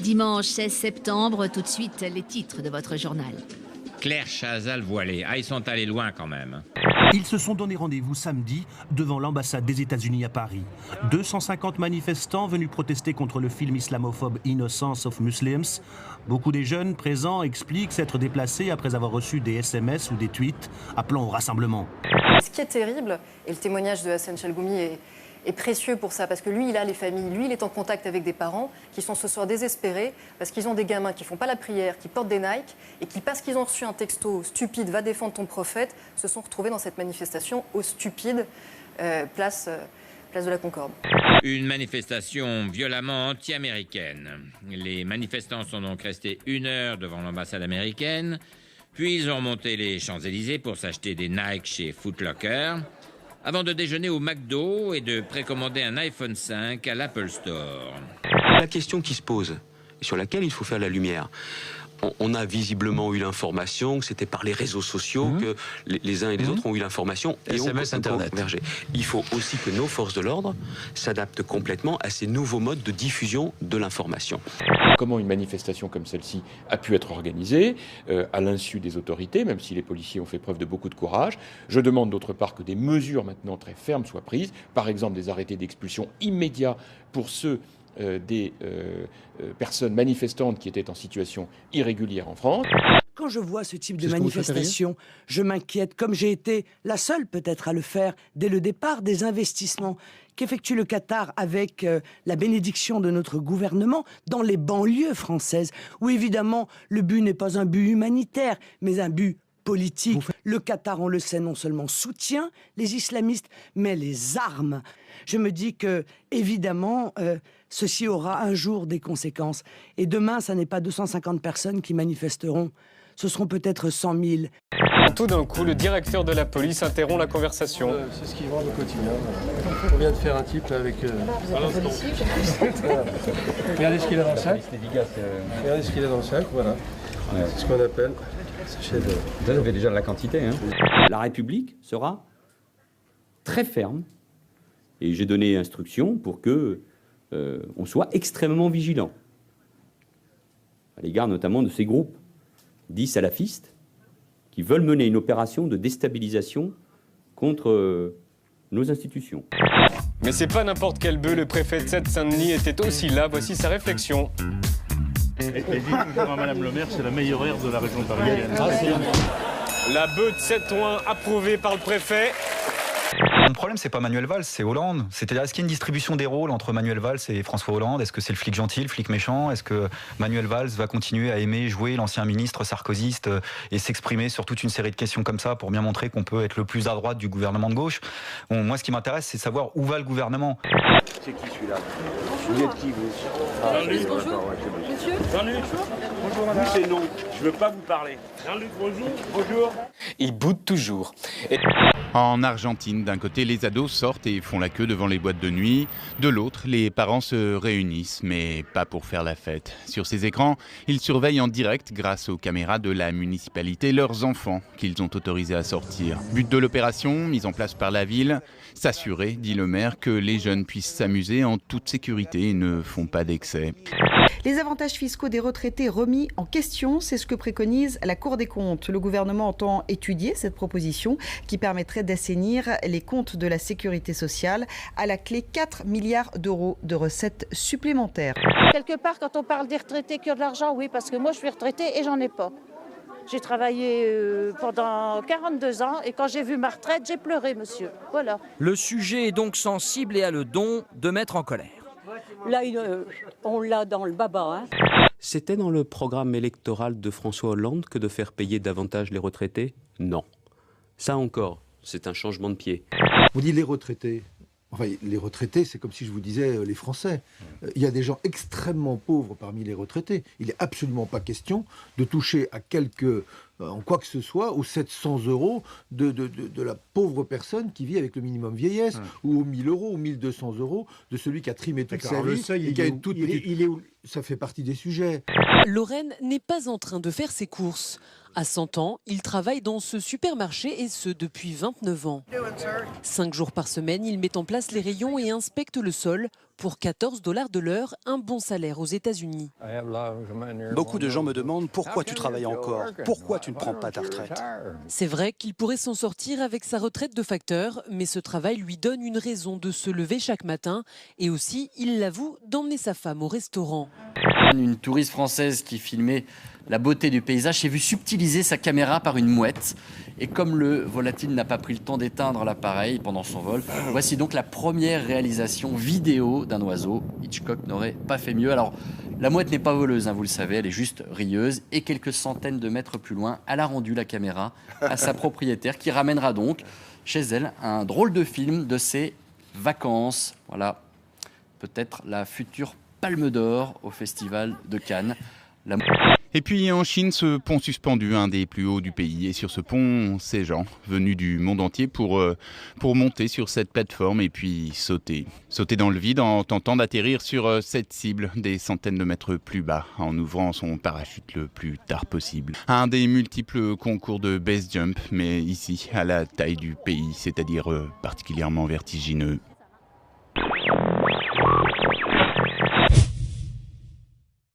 Dimanche 16 septembre, tout de suite les titres de votre journal. Claire Chazal voilée. Ah, ils sont allés loin quand même. Ils se sont donné rendez-vous samedi devant l'ambassade des États-Unis à Paris. 250 manifestants venus protester contre le film islamophobe Innocence of Muslims. Beaucoup des jeunes présents expliquent s'être déplacés après avoir reçu des SMS ou des tweets appelant au rassemblement. Ce qui est terrible, et le témoignage de Hassan Chalgoumi est précieux pour ça, parce que lui, il a les familles, lui, il est en contact avec des parents qui sont ce soir désespérés parce qu'ils ont des gamins qui font pas la prière, qui portent des Nike et qui, parce qu'ils ont reçu un texto stupide, va défendre ton prophète, se sont retrouvés dans cette manifestation au stupide place de la Concorde. Une manifestation violemment anti-américaine. Les manifestants sont donc restés 1 heure devant l'ambassade américaine, puis ils ont remonté les Champs-Élysées pour s'acheter des Nike chez Foot Locker, avant de déjeuner au McDo et de précommander un iPhone 5 à l'Apple Store. La question qui se pose, et sur laquelle il faut faire la lumière, on a visiblement eu l'information que c'était par les réseaux sociaux que les uns et les autres ont eu l'information et SMS, Internet. Convergé. Il faut aussi que nos forces de l'ordre s'adaptent complètement à ces nouveaux modes de diffusion de l'information. Comment une manifestation comme celle-ci a pu être organisée à l'insu des autorités, même si les policiers ont fait preuve de beaucoup de courage. Je demande d'autre part que des mesures maintenant très fermes soient prises, par exemple des arrêtés d'expulsion immédiats pour ceux des personnes manifestantes qui étaient en situation irrégulière en France. Quand je vois ce type de manifestation, je m'inquiète, comme j'ai été la seule peut-être à le faire dès le départ, des investissements qu'effectue le Qatar avec la bénédiction de notre gouvernement dans les banlieues françaises, où évidemment le but n'est pas un but humanitaire, mais un but politique. Le Qatar, on le sait, non seulement soutient les islamistes, mais les arme. Je me dis que, évidemment, ceci aura un jour des conséquences. Et demain, ça n'est pas 250 personnes qui manifesteront. Ce seront peut-être 100 000. Tout d'un coup, le directeur de la police interrompt la conversation. C'est ce qu'ils vendent au quotidien. On vient de faire un type avec... Regardez ce qu'il a dans le sac. Regardez ce qu'il a dans le sac, voilà. Ouais. C'est ce qu'on appelle... Vous avez déjà de la quantité. Hein. La République sera très ferme. Et j'ai donné instruction pour que on soit extrêmement vigilant à l'égard notamment de ces groupes dits salafistes qui veulent mener une opération de déstabilisation contre nos institutions. Mais c'est pas n'importe quel bœuf, le préfet de Seine-Saint-Denis était aussi là, voici sa réflexion. Et dites bonjour à Madame le maire, c'est la meilleure aire de la région parisienne. La bœuf de Seine-Ouen approuvée par le préfet. Mon problème, c'est pas Manuel Valls, c'est Hollande. C'est-à-dire, est-ce qu'il y a une distribution des rôles entre Manuel Valls et François Hollande? Est-ce que c'est le flic gentil, le flic méchant? Est-ce que Manuel Valls va continuer à aimer jouer l'ancien ministre sarkozyste et s'exprimer sur toute une série de questions comme ça pour bien montrer qu'on peut être le plus à droite du gouvernement de gauche? Bon, moi, ce qui m'intéresse, c'est de savoir où va le gouvernement. C'est qui celui-là? Vous êtes qui, vous? Jean-Luc, bonjour. Monsieur? Jean-Luc, bonjour madame. C'est non, je veux pas vous parler. Jean-Luc, bonjour. Bonjour. Il boude toujours. En Argentine, d'un côté, les ados sortent et font la queue devant les boîtes de nuit. De l'autre, les parents se réunissent, mais pas pour faire la fête. Sur ces écrans, ils surveillent en direct, grâce aux caméras de la municipalité, leurs enfants qu'ils ont autorisés à sortir. But de l'opération, mise en place par la ville, s'assurer, dit le maire, que les jeunes puissent s'amuser en toute sécurité et ne font pas d'excès. Les avantages fiscaux des retraités remis en question, c'est ce que préconise la Cour des comptes. Le gouvernement entend étudier cette proposition qui permettrait d'assainir les comptes de la sécurité sociale. À la clé, 4 milliards d'euros de recettes supplémentaires. Quelque part, quand on parle des retraités qui ont de l'argent, oui, parce que moi je suis retraitée et j'en ai pas. J'ai travaillé pendant 42 ans et quand j'ai vu ma retraite, j'ai pleuré, monsieur. Voilà. Le sujet est donc sensible et a le don de mettre en colère. Là, on l'a dans le baba. Hein. C'était dans le programme électoral de François Hollande que de faire payer davantage les retraités? Non. Ça encore, c'est un changement de pied. On dit les retraités. Enfin, les retraités, c'est comme si je vous disais les Français. Il y a des gens extrêmement pauvres parmi les retraités. Il n'est absolument pas question de toucher à en quoi que ce soit, aux 700 euros de la pauvre personne qui vit avec le minimum vieillesse, ou aux 1000 euros, ou 1200 euros de celui qui a trimé toute sa vie et qui a une toute petite... Ça fait partie des sujets. Lorraine n'est pas en train de faire ses courses. À 100 ans, il travaille dans ce supermarché et ce depuis 29 ans. 5 jours par semaine, il met en place les rayons et inspecte le sol. Pour 14 $ de l'heure, un bon salaire aux États-Unis. Beaucoup de gens me demandent pourquoi tu travailles encore, pourquoi tu ne prends pas ta retraite. C'est vrai qu'il pourrait s'en sortir avec sa retraite de facteur, mais ce travail lui donne une raison de se lever chaque matin et aussi, il l'avoue, d'emmener sa femme au restaurant. Une touriste française qui filmait la beauté du paysage s'est vue subtiliser sa caméra par une mouette. Et comme le volatile n'a pas pris le temps d'éteindre l'appareil pendant son vol, voici donc la première réalisation vidéo d'un oiseau. Hitchcock n'aurait pas fait mieux. Alors, la mouette n'est pas voleuse, hein, vous le savez, elle est juste rieuse. Et quelques centaines de mètres plus loin, elle a rendu la caméra à sa propriétaire qui ramènera donc chez elle un drôle de film de ses vacances. Voilà, peut-être la future Palme d'Or au Festival de Cannes. Et puis en Chine, ce pont suspendu, un des plus hauts du pays. Et sur ce pont, ces gens venus du monde entier pour monter sur cette plateforme et puis sauter. Sauter dans le vide en tentant d'atterrir sur cette cible des centaines de mètres plus bas, en ouvrant son parachute le plus tard possible. Un des multiples concours de base jump, mais ici, à la taille du pays, c'est-à-dire particulièrement vertigineux.